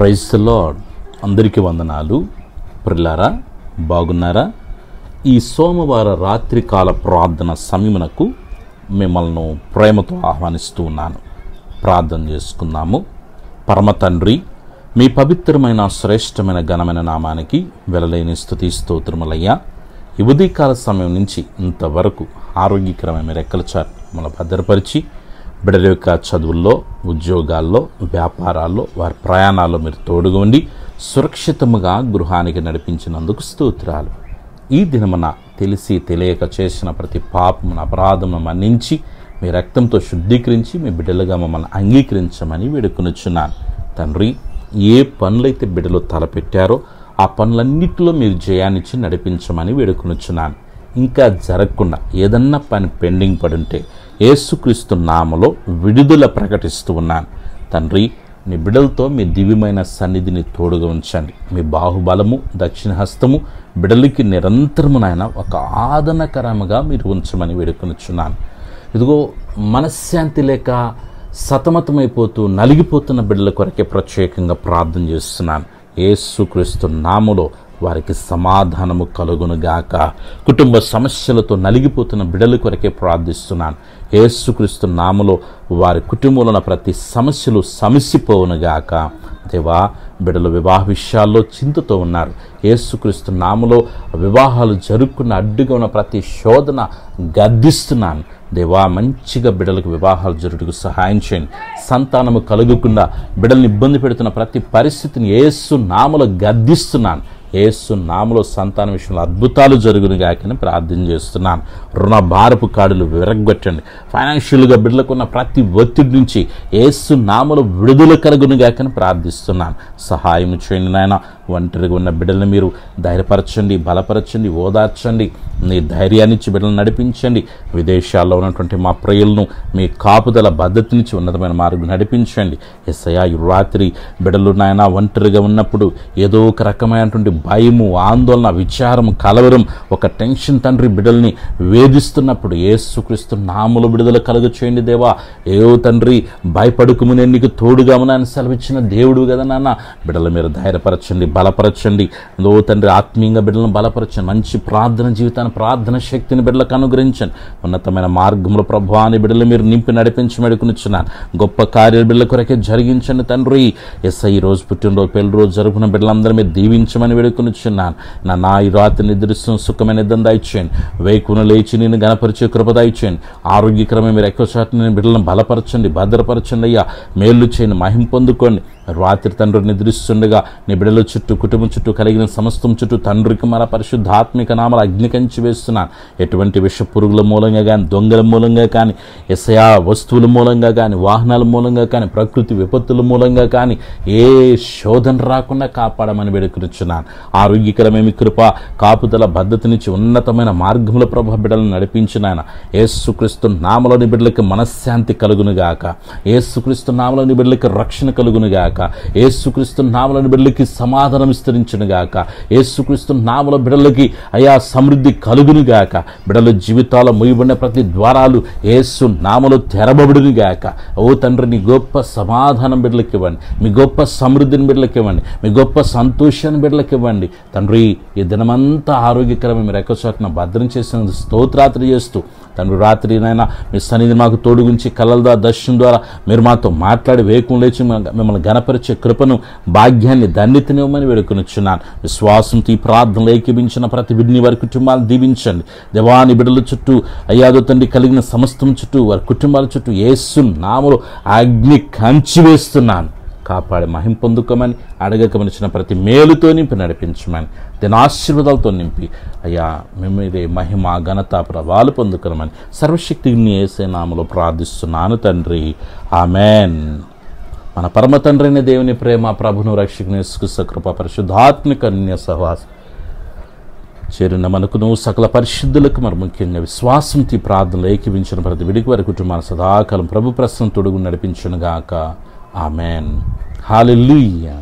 Praise the lord. అందరికీ వందనాలు. ప్రియులారా, బాగున్నారా? ఈ సోమవార రాత్రికాల ప్రార్థన సమయమునకు మిమ్మల్ని ప్రేమతో ఆహ్వానిస్తూ ఉన్నాను. ప్రార్థన చేసుకుందాము. పరమ తండ్రి, మీ పవిత్రమైన శ్రేష్టమైన ఘనమైన నామానికి వెలలేని స్తుతి స్తోత్రములయ్యా. ఈ ఉదయకాల సమయం నుంచి ఇంతవరకు ఆరోగ్యకరమైన రెక్కల చాటు మమ్మల్ని భద్రపరిచి బిడ్డల యొక్క చదువుల్లో, ఉద్యోగాల్లో, వ్యాపారాల్లో, వారి ప్రయాణాల్లో మీరు తోడుగా ఉండి సురక్షితముగా గృహానికి నడిపించినందుకు స్తోత్రాలు. ఈ దినమున తెలిసి తెలియక చేసిన ప్రతి పాపమును, అపరాధమును మన్నించి మీ రక్తంతో శుద్ధీకరించి మీ బిడ్డలుగా మమ్మల్ని అంగీకరించమని వేడుకొనుచున్నాను. తండ్రి, ఏ పనులైతే బిడ్డలు తలపెట్టారో ఆ పనులన్నిటిలో మీరు జయాన్నిచ్చి నడిపించమని వేడుకొనుచున్నాను. ఇంకా జరగకుండా ఏదన్నా పని పెండింగ్ పడుంటే యేసుక్రీస్తు నామములో విడుదల ప్రకటిస్తూ ఉన్నాను. తండ్రి, మీ బిడ్డలతో మీ దివ్యమైన సన్నిధిని తోడుగా ఉంచండి. మీ బాహుబలము, దక్షిణ హస్తము బిడ్డలకి నిరంతరమునైనా ఒక ఆదరణకరముగా మీరు ఉంచమని వేడుకొనుచున్నాను. ఇదిగో, మనశ్శాంతి లేక సతమతమైపోతూ నలిగిపోతున్న బిడ్డల కొరకే ప్రత్యేకంగా ప్రార్థన చేస్తున్నాను. యేసుక్రీస్తు నామములో వారికి సమాధానము కలుగునుగాక. కుటుంబ సమస్యలతో నలిగిపోతున్న బిడ్డల కొరకే ప్రార్థిస్తున్నాను. యేసుక్రీస్తు నామములో వారి కుటుంబంలో ఉన్న ప్రతి సమస్యలు సమసిపోవునుగాక. దేవా, బిడ్డలు వివాహ విషయాల్లో చింతతో ఉన్నారు. యేసుక్రీస్తు నామములో వివాహాలు జరుపుకున్న అడ్డుగా ఉన్న ప్రతి శోధన గద్దిస్తున్నాను. దేవా, మంచిగా బిడ్డలకు వివాహాలు జరుగుటకు సహాయం చేయండి. సంతానము కలుగకుండా బిడ్డల్ని ఇబ్బంది పెడుతున్న ప్రతి పరిస్థితిని యేసు నామములో గద్దిస్తున్నాను. యేసు నామములో సంతాన విషయంలో అద్భుతాలు జరుగునుగాకని ప్రార్థన చేస్తున్నాను. రుణ భారపు కాడులు విరగొట్టండి. ఫైనాన్షియల్గా బిడ్డలకున్న ప్రతి ఒత్తిడి నుంచి యేసు నామములో విడుదల కలుగునుగాకని ప్రార్థిస్తున్నాను. సహాయం చేయండి నాయన. ఒంటరిగా ఉన్న బిడ్డలను మీరు ధైర్యపరచండి, బలపరచండి, ఓదార్చండి. మీ ధైర్యాన్నిచ్చి బిడ్డలను నడిపించండి. విదేశాల్లో ఉన్నటువంటి మా ప్రియులను మీ కాపుదల భద్రత నుంచి ఉన్నతమైన మార్గం నడిపించండి. యేసయ్యా, ఈ రాత్రి బిడ్డలు నాయన ఒంటరిగా ఉన్నప్పుడు ఏదో ఒక రకమైనటువంటి భయము, ఆందోళన, విచారము, కలవరం, ఒక టెన్షన్ తండ్రి బిడ్డల్ని వేధిస్తున్నప్పుడు యేసుక్రీస్తు నామములో విడుదల కలుగ చేయండి దేవా. ఏవో తండ్రి, భయపడుకుము, నేను నీకు తోడుగా ఉన్నానని సెలవిచ్చిన దేవుడు కదా నాన్న. బిడ్డల మీరు ధైర్యపరచండి, బలపరచండి. ఓ తండ్రి, ఆత్మీయంగా బిడ్డలను బలపరచండి. మంచి ప్రార్థన జీవితాన్ని, ప్రార్థన శక్తిని బిడ్డలకు అనుగ్రహించండి. ఉన్నతమైన మార్గంలో ప్రభువాని బిడ్డలు మీరు నింపి నడిపించి మెడుకునిచ్చున్నాను. గొప్ప కార్యాలు బిడ్డల కొరకే జరిగించండి తండ్రి. యేసయ్య, ఈ రోజు పుట్టినరోజు, పెళ్లి రోజు జరుపుకున్న బిడ్డలందరూ మీరు దీవించమని వేడుకొనిచున్నాను. నా ఈ రాత్రి నిద్రిస్తున్న సుఖమైన నిద్ర దయచేయండి. వేకున లేచి నేను గణపరిచే కృప దయచేయండి. ఆరోగ్యకరమైన మీరు ఎక్కువ శాతం నేను బిడ్డలను బలపరచండి, భద్రపరచండి అయ్యా. మేలు చేయండి, మహిమ పొందుకోండి. రాత్రి తండ్రి నిద్రిస్తుండగా నీ బిడ్డల చుట్టూ, కుటుంబం చుట్టూ, కలిగిన సమస్తం చుట్టూ తండ్రికి మన పరిశుద్ధాత్మిక నామలు అగ్నికంచి వేస్తున్నాను. ఎటువంటి విష పురుగుల మూలంగా కానీ, దొంగల మూలంగా కానీ, యేసయ్యా వస్తువుల మూలంగా కానీ, వాహనాల మూలంగా కానీ, ప్రకృతి విపత్తుల మూలంగా కానీ ఏ శోధన రాకుండా కాపాడమని వేడుకొనుచున్నాను. ఆరోగ్యకరమైన కృప, కాపుదల, భద్రతనిచ్చి ఉన్నతమైన మార్గంలో ప్రభు బిడ్డలను నడిపించినాయన. యేసుక్రీస్తు నామలోని బిడ్డలకి మనశ్శాంతి కలుగునుగాక. యేసుక్రీస్తు నామలోని బిడ్డలకి రక్షణ కలుగునుగాక. యేసుక్రీస్తు నామములో బిడ్డలకి సమాధానం విస్తరించునుగాక. యేసుక్రీస్తు నామములో బిడ్డలకి అయా సమృద్ధి కలుగునుగాక. బిడ్డల జీవితాల్లో మూయబడిన ప్రతి ద్వారాలు యేసు నామములో తెరబడునుగాక. ఓ తండ్రి, నీ గొప్ప సమాధానం బిడ్డలకి ఇవ్వండి. మీ గొప్ప సమృద్ధిని బిడ్డలకి ఇవ్వండి. మీ గొప్ప సంతోషాన్ని బిడ్డలకి ఇవ్వండి. తండ్రి, ఈ దినమంతా ఆరోగ్యకరమైన మీరు ఎక్కువ భద్రం చేసిన స్తోత్రాత్రి చేస్తూ తండ్రి, రాత్రి నైనా మీ సన్నిధి మాకు తోడుగుంచి కళ్ళ ద్వారా, దర్శనం ద్వారా మీరు మాతో మాట్లాడి వేకుం లేచి మిమ్మల్ని గణపరిచే కృపను, భాగ్యాన్ని, ధన్యతనివ్వమని వేడుకొనుచున్నాను. విశ్వాసంతో ఈ ప్రార్థనలు ఏకీభించిన ప్రతి బిడ్డని, వారి కుటుంబాలను దీవించండి. దేవాని బిడ్డల చుట్టూ అయ్యాదో తండ్రి కలిగిన సమస్తం చుట్టూ, వారి కుటుంబాల చుట్టూ యేసు నామములో అగ్ని కంచి వేస్తున్నాను. కాపాడి మహిమ పొందుకోమని, అడగకమనిచ్చిన ప్రతి మేలుతో నింపి నడిపించమని, దీని ఆశీర్వాదాలతో నింపి అయ్యా మీరే మహిమ, ఘనత, ప్రభావాలు పొందుకోమని సర్వశక్తిని యేసే నామములో ప్రార్థిస్తున్నాను తండ్రి. ఆమెన్. మన పరమ తండ్రి అయిన దేవుని ప్రేమ, ప్రభును రక్షకుని యేసుక్రీస్తు కృప, పరిశుద్ధాత్మిక అన్య సహవాసం చేరిన మనకును సకల పరిశుద్ధులకు, మరి ముఖ్యంగా విశ్వాసంతో ప్రార్థనలు ఏకీవించిన ప్రతి విడికి వారి కుటుంబాన్ని సదాకాలం ప్రభు ప్రసన్న తొడుగు నడిపించునుగాక. ఆమెన్. హల్లెలూయా.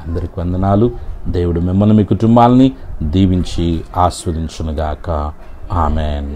అందరికి వందనాలు. దేవుడు మిమ్మల్ని, మీ కుటుంబాలని దీవించి ఆస్వాదించునుగాక. ఆమెన్.